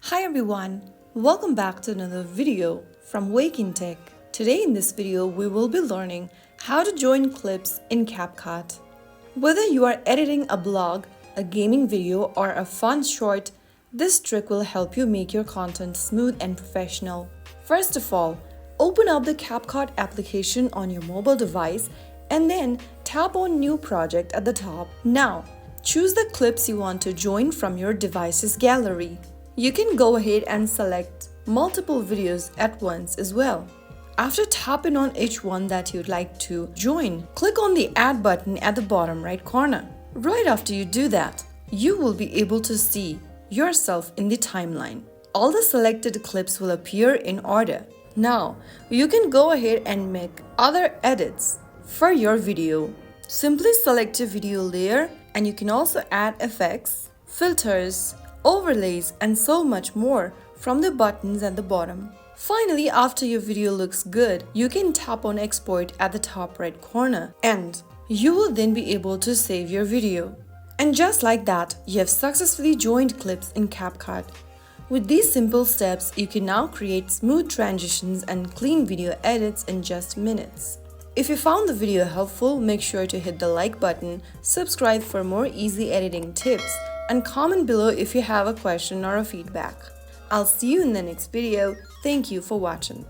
Hi everyone, welcome back to another video from Wake&Tech. Today in this video we will be learning how to join clips in Capcut. Whether you are editing a blog, a gaming video or a fun short, this trick will help you make your content smooth and professional. First of all, open up the Capcut application on your mobile device and then tap on New Project at the top. Now, choose the clips you want to join from your device's gallery. You can go ahead and select multiple videos at once as well. After tapping on each one that you'd like to join, click on the Add button at the bottom right corner. Right after you do that, you will be able to see yourself in the timeline. All the selected clips will appear in order. Now, you can go ahead and make other edits for your video. Simply select your video layer and you can also add effects, filters, overlays and so much more from the buttons at the bottom. Finally, after your video looks good, you can tap on export at the top right corner and you will then be able to save your video. And just like that, you have successfully joined clips in Capcut. With these simple steps, you can now create smooth transitions and clean video edits in just minutes. If you found the video helpful, make sure to hit the like button, subscribe for more easy editing tips, and comment below if you have a question or a feedback. I'll see you in the next video. Thank you for watching.